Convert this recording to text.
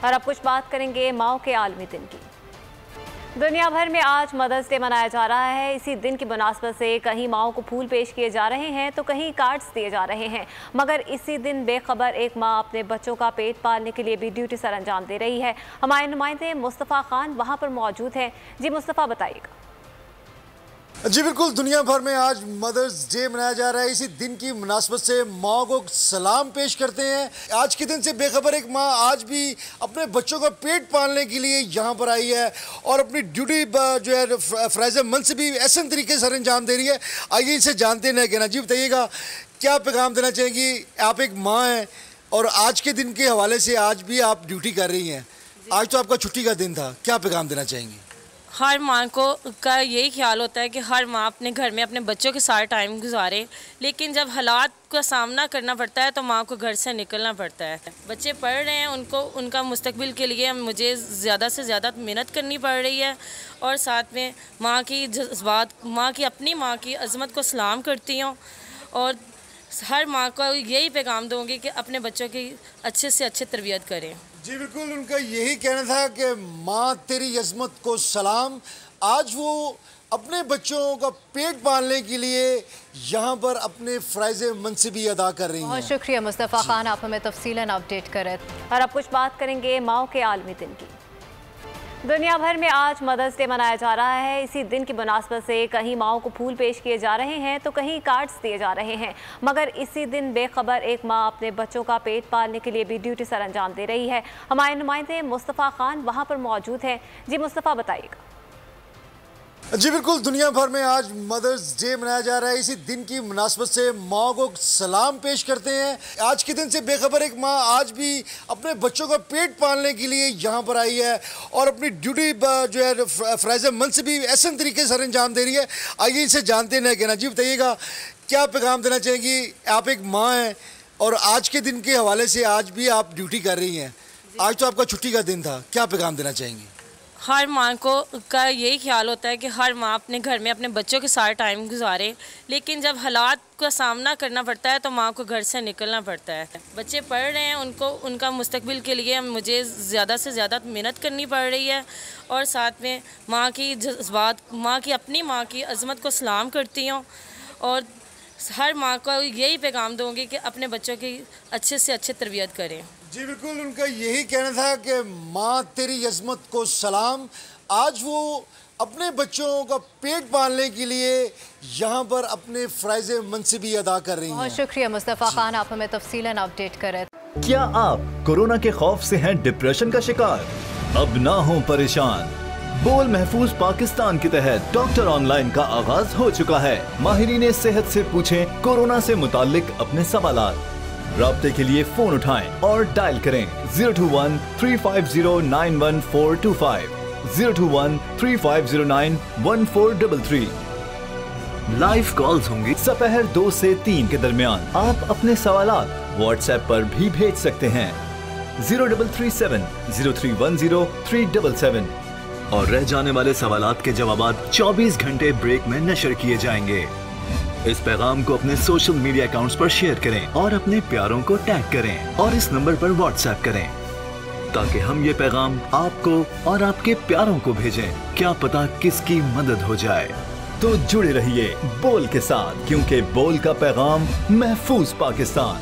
और अब कुछ बात करेंगे माओ के आलमी दिन की। दुनिया भर में आज मदर्स डे मनाया जा रहा है। इसी दिन की मुनासबत से कहीं माओ को फूल पेश किए जा रहे हैं तो कहीं कार्ड्स दिए जा रहे हैं, मगर इसी दिन बेखबर एक माँ अपने बच्चों का पेट पालने के लिए भी ड्यूटी सर अंजाम दे रही है। हमारे नुमाइंदे मुस्तफ़ा खान वहाँ पर मौजूद हैं। जी मुस्तफ़ा, बताइएगा। जी बिल्कुल, दुनिया भर में आज मदर्स डे मनाया जा रहा है। इसी दिन की मुनासबत से माँ को सलाम पेश करते हैं। आज के दिन से बेखबर एक माँ आज भी अपने बच्चों का पेट पालने के लिए यहाँ पर आई है और अपनी ड्यूटी जो है फ़राइज़ मनसबी एहसन तरीके से सर अंजाम दे रही है। आइए इनसे जानते हैं। कहना जी, बताइएगा क्या पैगाम देना चाहेंगी? आप एक माँ हैं और आज के दिन के हवाले से आज भी आप ड्यूटी कर रही हैं। आज तो आपका छुट्टी का दिन था, क्या पैगाम देना चाहेंगी? हर माँ को का यही ख्याल होता है कि हर माँ अपने घर में अपने बच्चों के साथ टाइम गुजारे, लेकिन जब हालात का सामना करना पड़ता है तो माँ को घर से निकलना पड़ता है। बच्चे पढ़ रहे हैं, उनको उनका मुस्तकबिल के लिए मुझे ज़्यादा से ज़्यादा मेहनत करनी पड़ रही है और साथ में माँ की जज्बात, अपनी माँ की अज़मत को सलाम करती हूँ और हर माँ को यही पैगाम दूँगी कि अपने बच्चों की अच्छे से अच्छे तरबियत करें। जी बिल्कुल, उनका यही कहना था कि माँ तेरी अज़मत को सलाम। आज वो अपने बच्चों का पेट पालने के लिए यहाँ पर अपने फ़राइज़ मनसबी अदा कर रही हैं। बहुत शुक्रिया मुस्तफ़ा खान, आप हमें तफसीलन अपडेट करें। और अब कुछ बात करेंगे माओ के आलमी दिन की। दुनिया भर में आज मदर्स डे मनाया जा रहा है। इसी दिन की मुनासबत से कहीं माओ को फूल पेश किए जा रहे हैं तो कहीं कार्ड्स दिए जा रहे हैं, मगर इसी दिन बेखबर एक माँ अपने बच्चों का पेट पालने के लिए भी ड्यूटी सर अंजाम दे रही है। हमारे नुमाइंदे मुस्तफ़ा खान वहाँ पर मौजूद हैं। जी मुस्तफ़ा, बताइएगा। जी बिल्कुल, दुनिया भर में आज मदर्स डे मनाया जा रहा है। इसी दिन की मुनासबत से माँ को सलाम पेश करते हैं। आज के दिन से बेखबर एक माँ आज भी अपने बच्चों का पेट पालने के लिए यहाँ पर आई है और अपनी ड्यूटी जो है फ़राइज़ मनसबी एहसन तरीके से सर अंजाम दे रही है। आइए इनसे जानते हैं। कहना जी, बताइएगा क्या पैगाम देना चाहेंगी? आप एक माँ हैं और आज के दिन के हवाले से आज भी आप ड्यूटी कर रही हैं। आज तो आपका छुट्टी का दिन था, क्या पैगाम देना चाहेंगी? हर माँ को का यही ख्याल होता है कि हर माँ अपने घर में अपने बच्चों के साथ टाइम गुजारे, लेकिन जब हालात का सामना करना पड़ता है तो माँ को घर से निकलना पड़ता है। बच्चे पढ़ रहे हैं, उनको उनका मुस्तकबिल के लिए मुझे ज़्यादा से ज़्यादा मेहनत करनी पड़ रही है और साथ में माँ की जज्बात, अपनी माँ की अज़मत को सलाम करती हूँ और हर माँ को यही पैगाम दूँगी कि अपने बच्चों की अच्छे से अच्छे तरबियत करें। जी बिल्कुल, उनका यही कहना था कि माँ तेरी अज़मत को सलाम। आज वो अपने बच्चों का पेट पालने के लिए यहाँ पर अपने फ़राइज़ मनसबी अदा कर रही हैं। बहुत शुक्रिया मुस्तफ़ा खान, आप हमें तफसीलन अपडेट करें। क्या आप कोरोना के खौफ से हैं डिप्रेशन का शिकार? अब ना हो परेशान। बोल महफूज पाकिस्तान के तहत डॉक्टर ऑनलाइन का आगाज हो चुका है। माहिरीन सेहत से पूछें कोरोना से मुताल्लिक अपने सवालात। राब्ते के लिए फोन उठाएं और डायल करें 021-350-91425, 021-3509-1433। लाइव कॉल्स होंगी दोपहर 2 से 3 के दरमियान। आप अपने सवालात व्हाट्सएप पर भी भेज सकते हैं 0337-0310-377 और रह जाने वाले सवालात के जवाबात 24 घंटे ब्रेक में नशर किए जाएंगे। इस पैगाम को अपने सोशल मीडिया अकाउंट्स पर शेयर करें और अपने प्यारों को टैग करें और इस नंबर पर व्हाट्सएप करें ताकि हम ये पैगाम आपको और आपके प्यारों को भेजें। क्या पता किसकी मदद हो जाए। तो जुड़े रहिए बोल के साथ, क्योंकि बोल का पैगाम महफूज पाकिस्तान।